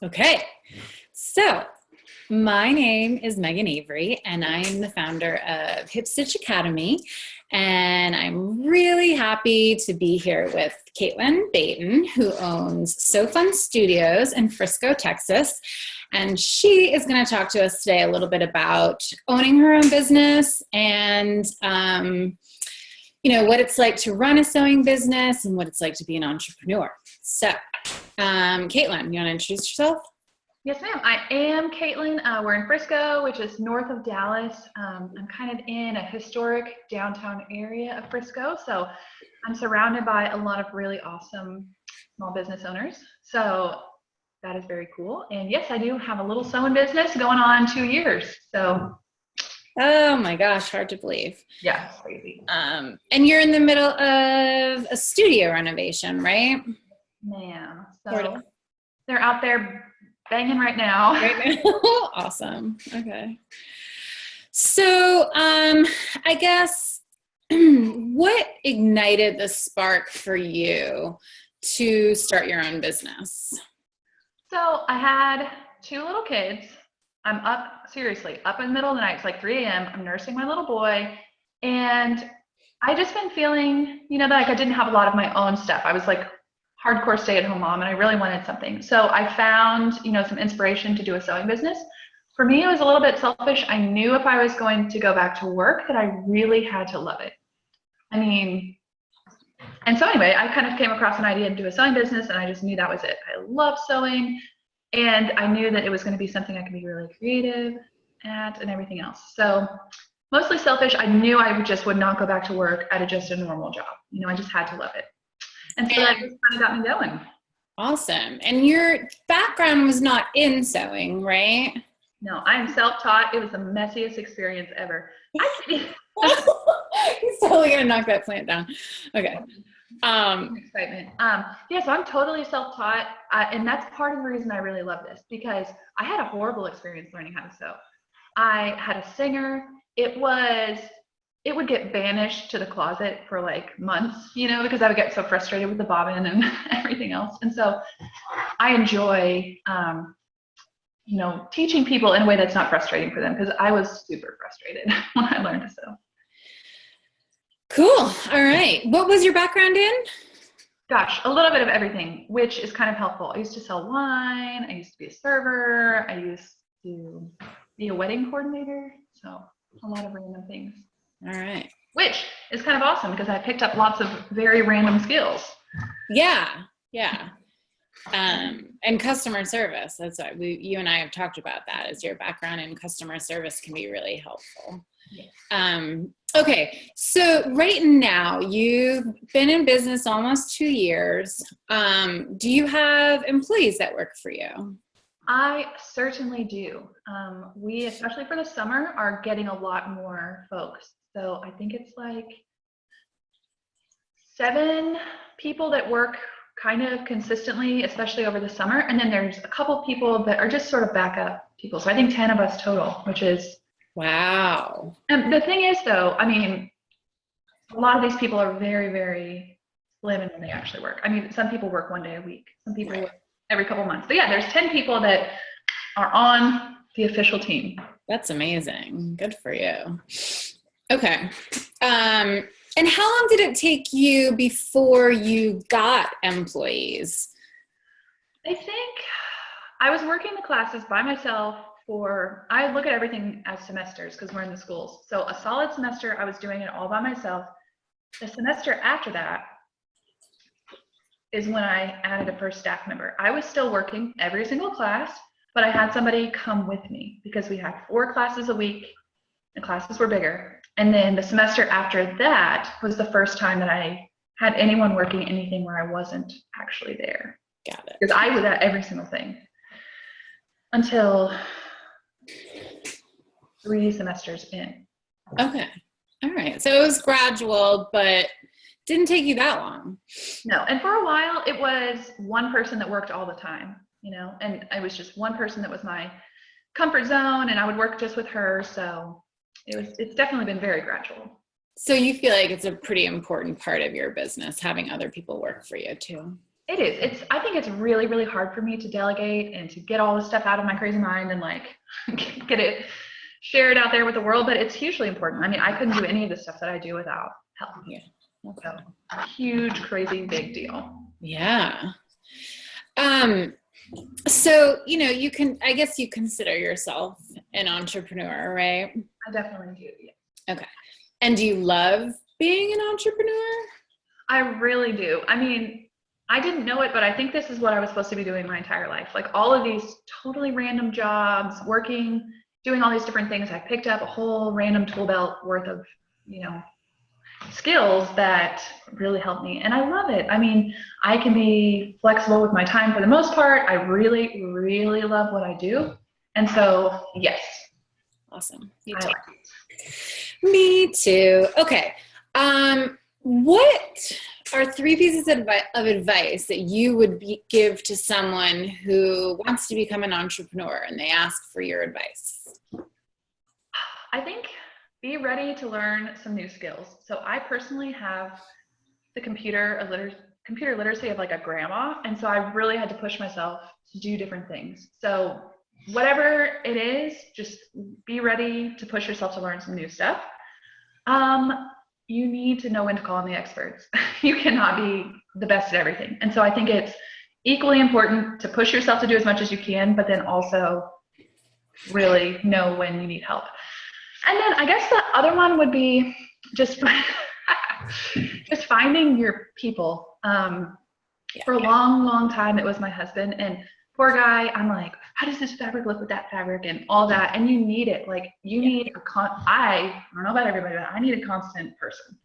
Okay, so my name is Megan Avery, and I'm the founder of Hip Stitch Academy. And I'm really happy to be here with Kaitlyn Baeten, who owns So Fun Studios in Frisco, Texas. And she is going to talk to us today a little bit about owning her own business and, what it's like to run a sewing business and what it's like to be an entrepreneur. So, Kaitlyn, you want to introduce yourself? Yes, ma'am. I am Kaitlyn. We're in Frisco, which is north of Dallas. I'm kind of in a historic downtown area of Frisco. So I'm surrounded by a lot of really awesome small business owners. So that is very cool. And yes, I do have a little sewing business going on 2 years. So. Oh my gosh, hard to believe. Yeah, it's crazy. And you're in the middle of a studio renovation, right? Man, so they're out there banging right now. Awesome. Okay. So, I guess what ignited the spark for you to start your own business? So I had 2 little kids. I'm up in the middle of the night. It's like 3 a.m. I'm nursing my little boy. And I just been feeling, that like I didn't have a lot of my own stuff. I was like hardcore stay-at-home mom, and I really wanted something. So I found, some inspiration to do a sewing business. For me, it was a little bit selfish. I knew if I was going to go back to work that I really had to love it. And so anyway, I kind of came across an idea to do a sewing business, and I just knew that was it. I love sewing, and I knew that it was going to be something I could be really creative at and everything else. So mostly selfish. I knew I just would not go back to work at just a normal job. I just had to love it. And so that just kind of got me going. Awesome. And your background was not in sewing, right? No, I am self-taught. It was the messiest experience ever. He's totally going to knock that plant down. Okay. Excitement. So I'm totally self-taught. And that's part of the reason I really love this, because I had a horrible experience learning how to sew. I had a singer. It would get banished to the closet for like months, because I would get so frustrated with the bobbin and everything else. And so I enjoy, teaching people in a way that's not frustrating for them, because I was super frustrated when I learned to sew. Cool. All right. What was your background in? Gosh, a little bit of everything, which is kind of helpful. I used to sell wine. I used to be a server. I used to be a wedding coordinator. So a lot of random things. All right. Which is kind of awesome, because I picked up lots of very random skills. Yeah. And customer service. That's why you and I have talked about that, as your background in customer service can be really helpful. Yes. Okay. So right now you've been in business almost 2 years. Do you have employees that work for you? I certainly do. We, especially for the summer, are getting a lot more folks. So I think it's like 7 people that work kind of consistently, especially over the summer. And then there's a couple people that are just sort of backup people. So I think 10 of us total, which is. Wow. And the thing is, though, a lot of these people are very, very limited when they actually work. Some people work 1 day a week. Some people work every couple months. But yeah, there's 10 people that are on the official team. That's amazing. Good for you. Okay. And how long did it take you before you got employees? I think I was working the classes by myself I look at everything as semesters, because we're in the schools. So a solid semester, I was doing it all by myself. The semester after that is when I added a first staff member. I was still working every single class, but I had somebody come with me, because we had 4 classes a week. The classes were bigger. And then the semester after that was the first time that I had anyone working anything where I wasn't actually there. Got it. Because I was at every single thing until 3 semesters in. Okay. All right. So it was gradual, but didn't take you that long. No. And for a while, it was one person that worked all the time, and I was just one person that was my comfort zone, and I would work just with her. So it's definitely been very gradual. So you feel like it's a pretty important part of your business, having other people work for you too? It is. I think it's really, really hard for me to delegate and to get all this stuff out of my crazy mind and like get it shared out there with the world, but it's hugely important. I mean, I couldn't do any of the stuff that I do without help. Yeah. Okay. So a huge, crazy, big deal. Yeah. So, I guess you consider yourself an entrepreneur, right? I definitely do. Yeah. Okay. And do you love being an entrepreneur? I really do. I mean, I didn't know it, but I think this is what I was supposed to be doing my entire life. Like all of these totally random jobs, working, doing all these different things. I picked up a whole random tool belt worth of, skills that really helped me. And I love it. I mean, I can be flexible with my time for the most part. I really, really love what I do. And so, yes. Awesome. Me too. Me too. Okay. What are 3 pieces of advice that you would give to someone who wants to become an entrepreneur and they ask for your advice? I think be ready to learn some new skills. So I personally have the computer literacy of like a grandma. And so I really had to push myself to do different things. So whatever it is, just be ready to push yourself to learn some new stuff. You need to know when to call on the experts. You cannot be the best at everything. And so I think it's equally important to push yourself to do as much as you can, but then also really know when you need help. And then I guess the other one would be just finding your people. For a long, long time, it was my husband, and poor guy, I'm like, how does this fabric look with that fabric and all that? And you need it. Like you need I don't know about everybody, but I need a constant person.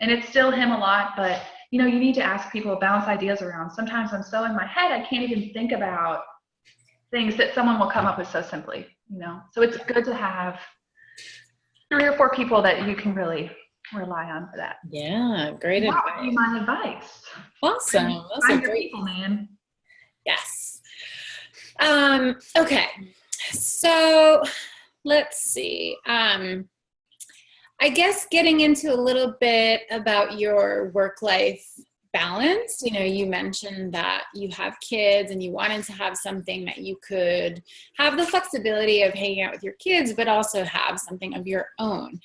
And it's still him a lot, but you need to ask people, bounce ideas around. Sometimes I'm so in my head, I can't even think about things that someone will come up with so simply, So it's good to have 3 or 4 people that you can really rely on for that. Yeah, great advice. That would be my advice. Awesome. Those are great people, man. Yes. Okay. So let's see. I guess getting into a little bit about your work-life balance, you mentioned that you have kids and you wanted to have something that you could have the flexibility of hanging out with your kids, but also have something of your own.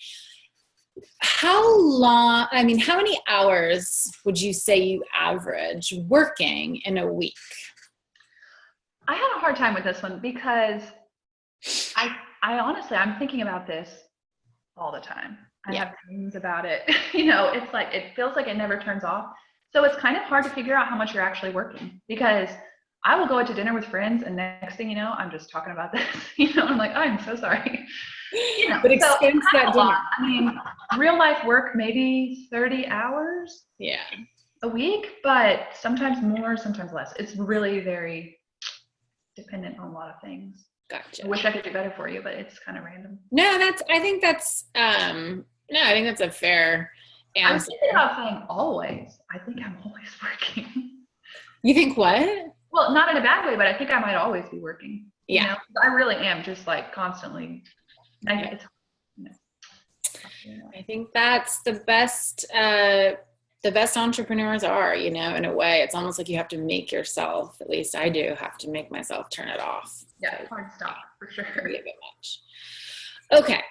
How many hours would you say you average working in a week? I had a hard time with this one because I honestly, I'm thinking about this all the time. I have dreams about it. It's like, it feels like it never turns off. So it's kind of hard to figure out how much you're actually working, because I will go out to dinner with friends and next thing you know, I'm just talking about this, I'm like, oh, I'm so sorry. But expense that dinner. I mean, real life work, maybe 30 hours a week, but sometimes more, sometimes less. It's really very dependent on a lot of things. Gotcha. I wish I could do better for you, but it's kind of random. No, I think that's a fair answer. I'm thinking about saying always. I think I'm always working. You think what? Well, not in a bad way, but I think I might always be working. Yeah. I really am, just like constantly. I think that's the best entrepreneurs are, in a way. It's almost like you have to make yourself, at least I do, have to make myself turn it off. Yeah, it's hard to stop, for sure. A bit much. Okay.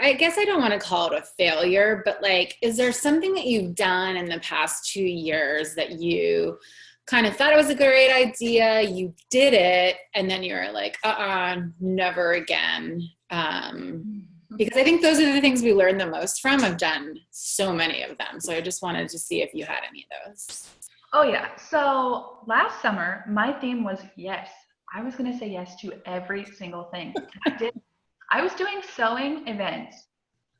I guess I don't want to call it a failure, but like, is there something that you've done in the past 2 years that you kind of thought it was a great idea, you did it, and then you're like, never again? Because I think those are the things we learn the most from. I've done so many of them. So I just wanted to see if you had any of those. Oh yeah. So last summer, my theme was yes. I was going to say yes to every single thing. I did. I was doing sewing events,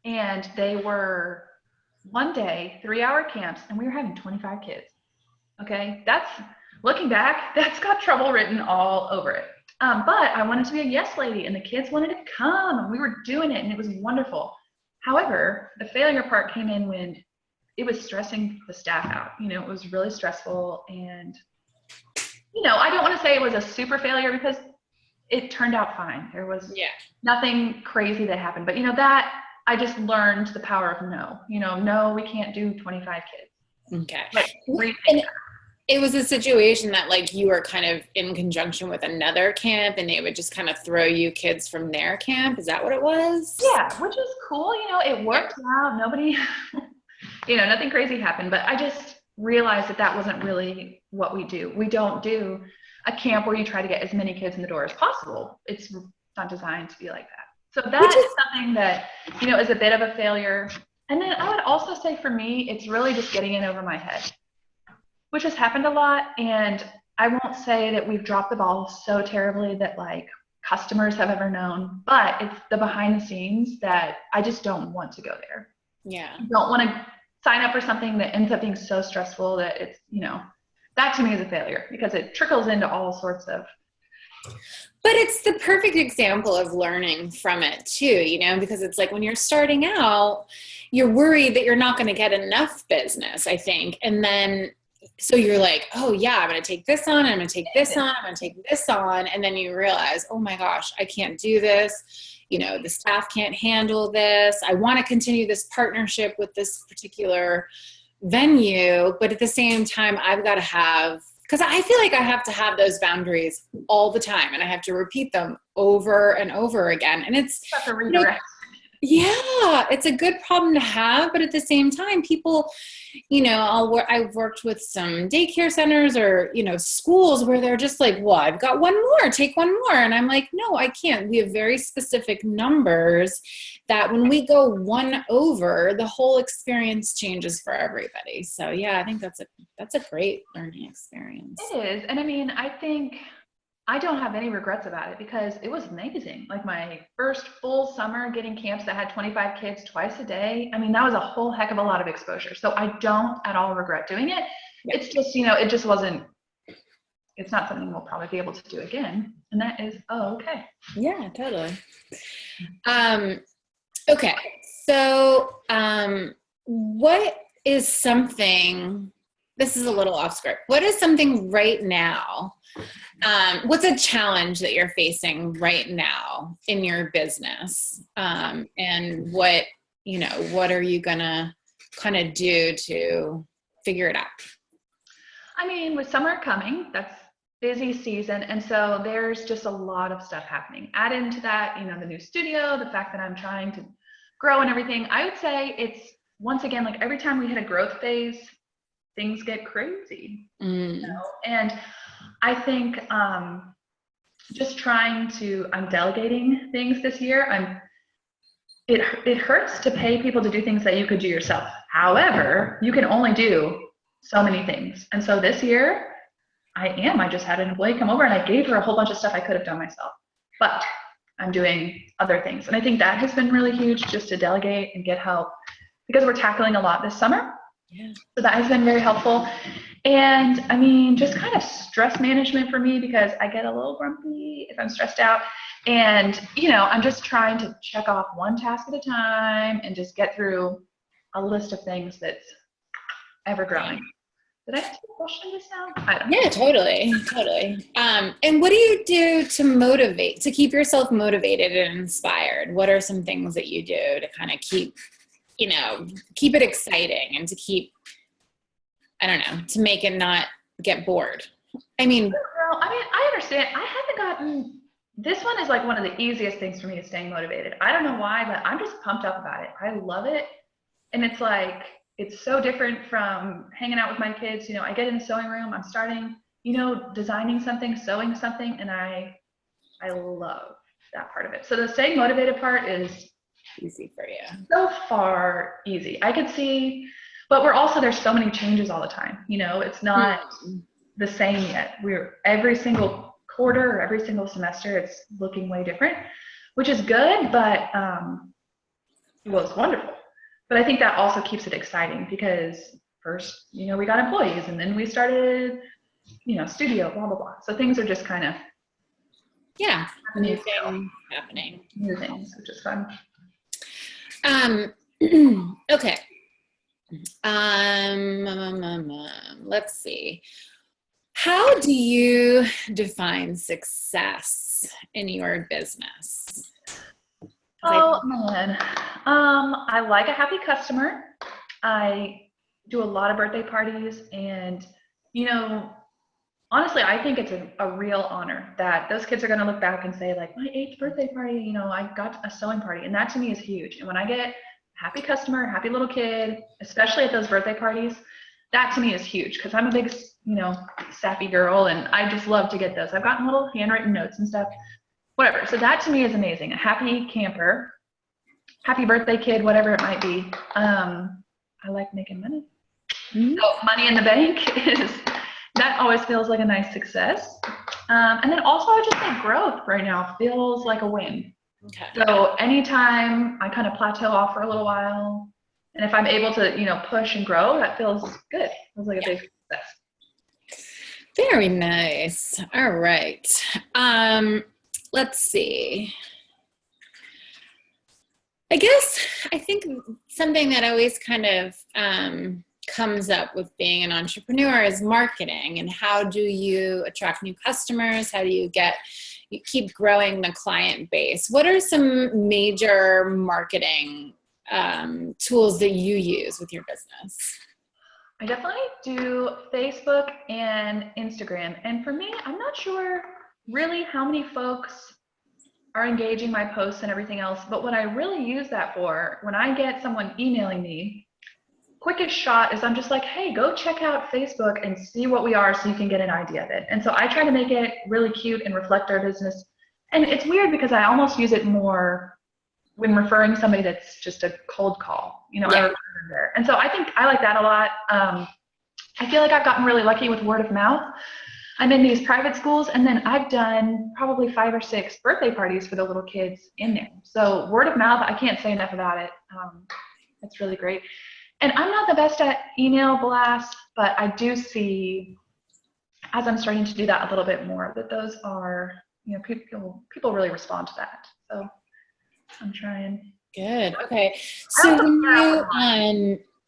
and they were one day, 3-hour camps, and we were having 25 kids. Okay. Looking back, that's got trouble written all over it. But I wanted to be a yes lady, and the kids wanted to come, and we were doing it, and it was wonderful. However, the failure part came in when it was stressing the staff out. It was really stressful, and I don't want to say it was a super failure because it turned out fine. There was nothing crazy that happened, but that I just learned the power of no. No, we can't do 25 kids. Okay. Like rethink. And it was a situation that like you were kind of in conjunction with another camp and they would just kind of throw you kids from their camp. Is that what it was? Yeah, which is cool. It worked out. Nobody, nothing crazy happened, but I just realized that that wasn't really what we do. We don't do a camp where you try to get as many kids in the door as possible. It's not designed to be like that. So that is something that, is a bit of a failure. And then I would also say for me, it's really just getting in over my head, which has happened a lot. And I won't say that we've dropped the ball so terribly that like customers have ever known, but it's the behind the scenes that I just don't want to go there. Yeah. I don't want to sign up for something that ends up being so stressful that it's, that to me is a failure because it trickles into all sorts of. But it's the perfect example of learning from it too, because it's like when you're starting out, you're worried that you're not going to get enough business, I think. And then, so you're like, oh yeah, I'm going to take this on, I'm going to take this on, I'm going to take this on. And then you realize, oh my gosh, I can't do this. The staff can't handle this. I want to continue this partnership with this particular venue. But at the same time, I've got to have, because I feel like I have to have those boundaries all the time and I have to repeat them over and over again. And it's, yeah, it's a good problem to have. But at the same time, people, I've worked with some daycare centers or, schools where they're just like, well, I've got one more, take one more. And I'm like, no, I can't. We have very specific numbers that when we go one over, the whole experience changes for everybody. So yeah, I think that's a great learning experience. It is. And I think I don't have any regrets about it because it was amazing. Like my first full summer getting camps that had 25 kids twice a day. That was a whole heck of a lot of exposure. So I don't at all regret doing it. Yeah. It's just, it just wasn't, it's not something we'll probably be able to do again. And that is, okay. Yeah, totally. Okay. So, what is something, this is a little off script. What is something right now? What's a challenge that you're facing right now in your business? And what are you gonna kind of do to figure it out? With summer coming, that's busy season. And so there's just a lot of stuff happening. Add into that, the new studio, the fact that I'm trying to grow and everything. I would say it's, once again, like every time we hit a growth phase, things get crazy. And I think just trying to, I'm delegating things this year. It hurts to pay people to do things that you could do yourself. However, you can only do so many things. And so this year, I just had an employee come over and I gave her a whole bunch of stuff I could have done myself. But I'm doing other things. And I think that has been really huge, just to delegate and get help, because we're tackling a lot this summer. Yeah. So that has been very helpful. And just kind of stress management for me, because I get a little grumpy if I'm stressed out. And, I'm just trying to check off one task at a time and just get through a list of things that's ever growing. Did I answer the question just now? I don't know. Yeah, totally. And what do you do to keep yourself motivated and inspired? What are some things that you do to kind of keep it exciting and to keep, to make it not get bored? I understand. I haven't gotten, this one is like one of the easiest things for me to stay motivated. I don't know why, but I'm just pumped up about it. I love it. And it's like, it's so different from hanging out with my kids. I get in the sewing room, I'm starting, designing something, sewing something, and I love that part of it. So the staying motivated part is easy for you. So far easy. I could see, but there's so many changes all the time. It's not the same yet. We're every single quarter or every single semester, it's looking way different, which is good, but it's wonderful. But I think that also keeps it exciting, because first, we got employees, and then we started, studio, blah, blah, blah. So things are just kind of new things happening. New things, which is fun. Okay. Let's see. How do you define success in your business? Oh man. I like a happy customer. I do a lot of birthday parties, and, you know, honestly, I think it's a real honor that those kids are going to look back and say, like, my 8th birthday party, you know, I got a sewing party. And that to me is huge. And when I get happy customer, happy little kid, especially at those birthday parties, that to me is huge, because I'm a big, you know, sappy girl, and I just love to get those. I've gotten little handwritten notes and stuff, whatever. So that to me is amazing. A happy camper, happy birthday kid, whatever it might be. I like making money. Mm-hmm. So money in the bank is, that always feels like a nice success. And then also I just think growth right now feels like a win. Okay. So anytime I kind of plateau off for a little while, and if I'm able to, you know, push and grow, that feels good. Feels like a big success. Very nice. All right. Let's see. I think something that always kind of comes up with being an entrepreneur is marketing, and how do you attract new customers? How do you keep growing the client base? What are some major marketing tools that you use with your business? I definitely do Facebook and Instagram. And for me, I'm not sure really how many folks are engaging my posts and everything else, but what I really use that for, when I get someone emailing me, quickest shot is I'm just like, hey, go check out Facebook and see what we are so you can get an idea of it. And so I try to make it really cute and reflect our business. And it's weird because I almost use it more when referring somebody that's just a cold call, you know, Yeah. And so I think I like that a lot. I feel like I've gotten really lucky with word of mouth. I'm in these private schools, and then I've done probably 5 or 6 birthday parties for the little kids in there. So word of mouth, I can't say enough about it. It's really great. And I'm not the best at email blasts, but I do see, as I'm starting to do that a little bit more, that those are, you know, people really respond to that. So I'm trying. Good. Okay. So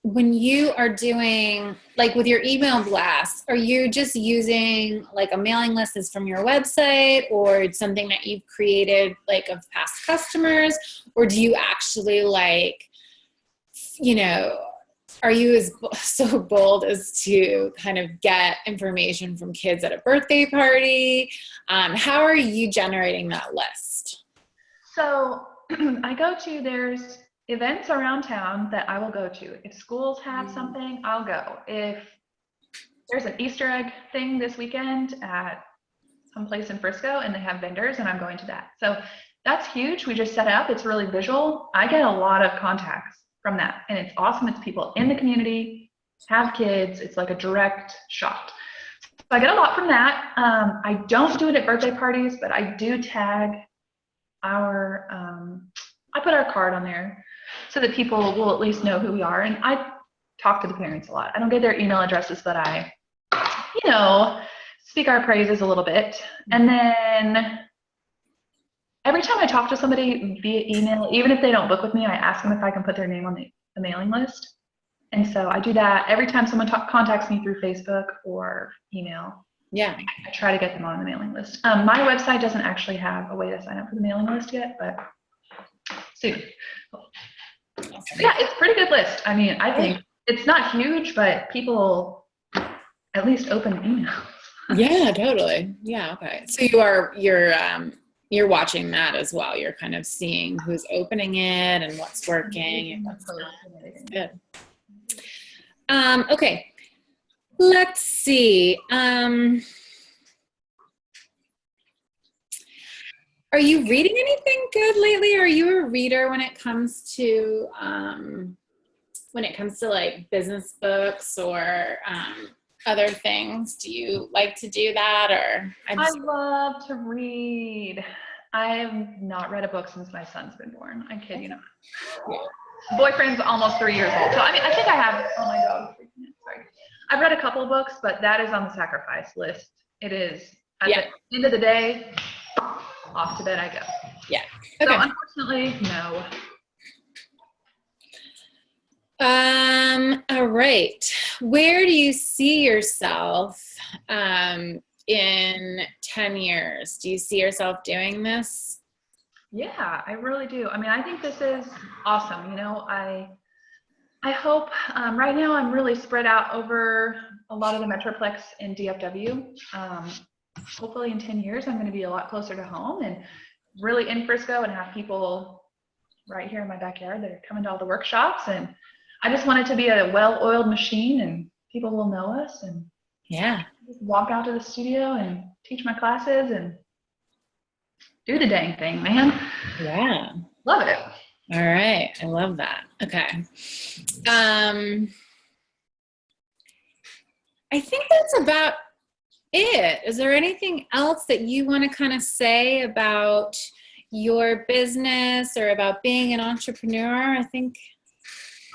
when you are doing, like with your email blasts, are you just using like a mailing list that's from your website, or it's something that you've created like of past customers, or do you actually like, you know, are you so bold as to kind of get information from kids at a birthday party? How are you generating that list? So there's events around town that I will go to. If schools have something, I'll go. If there's an Easter egg thing this weekend at some place in Frisco and they have vendors, and I'm going to that. So that's huge. We just set up. It's really visual. I get a lot of contacts from that, and it's awesome. It's people in the community, have kids. It's like a direct shot. So I get a lot from that. I don't do it at birthday parties, but I do tag I put our card on there so that people will at least know who we are. And I talk to the parents a lot. I don't get their email addresses, but I, you know, speak our praises a little bit. And then every time I talk to somebody via email, even if they don't book with me, I ask them if I can put their name on the mailing list. And so I do that every time someone contacts me through Facebook or email. Yeah. I try to get them on the mailing list. My website doesn't actually have a way to sign up for the mailing list yet, but soon. Yeah, it's a pretty good list. I mean, I think it's not huge, but people at least open emails. Yeah, totally. Yeah. Okay. So you're watching that as well. You're kind of seeing who's opening it and what's working and what's not. Good. Okay. Let's see. Are you reading anything good lately? Are you a reader when it comes to like business books or other things? Do you like to do that, or? I love to read. I have not read a book since my son's been born. I kid you not. Yeah. Boyfriend's almost 3 years old. So I mean, I think I have. Oh my God. Sorry. I've read a couple of books, but that is on the sacrifice list. It is. At the end of the day, off to bed I go. Yeah. Okay. So unfortunately, no. All right. Where do you see yourself in 10 years? Do you see yourself doing this? Yeah, I really do. I mean, I think this is awesome. You know, I I hope, right now I'm really spread out over a lot of the Metroplex in DFW. Hopefully in 10 years, I'm going to be a lot closer to home and really in Frisco and have people right here in my backyard that are coming to all the workshops. And I just want it to be a well-oiled machine and people will know us and Yeah. walk out to the studio and teach my classes and do the dang thing, man. Yeah. Love it. All right. I love that. Okay. I think that's about it. Is there anything else that you want to kind of say about your business or about being an entrepreneur? I think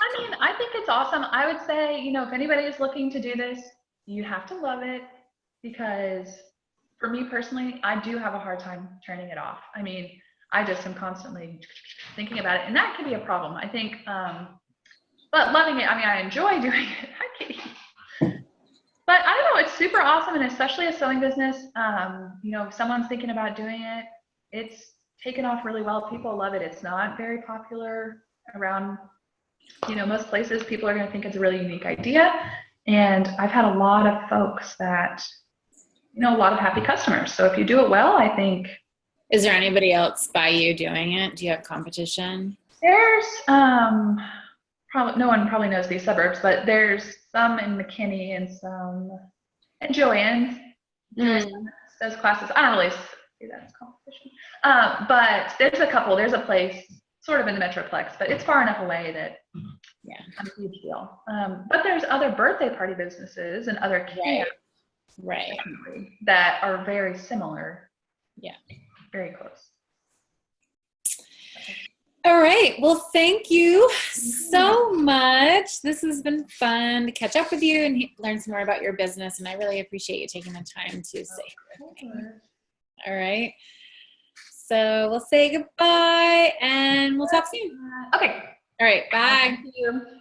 it's awesome. I would say, if anybody is looking to do this, you have to love it, because for me personally, I do have a hard time turning it off. I just am constantly thinking about it, and that can be a problem, I think. But loving it, I enjoy doing it. But I don't know, it's super awesome, and especially a sewing business, if someone's thinking about doing it, it's taken off really well. People love it. It's not very popular around, most places. People are going to think it's a really unique idea. And I've had a lot of folks that, a lot of happy customers. So if you do it well, I think. Is there anybody else by you doing it? Do you have competition? There's, no one probably knows these suburbs, but there's some in McKinney and some in Joanne does classes. I don't really see that as competition. But there's a couple. There's a place sort of in the Metroplex, but it's far enough away that it's a huge deal. But there's other birthday party businesses and other camps that are very similar. Yeah. Very close. All right. Well, thank you so much. This has been fun to catch up with you and learn some more about your business. And I really appreciate you taking the time to say with me. All right. So we'll say goodbye and we'll talk soon. Okay. All right. Bye. Thank you.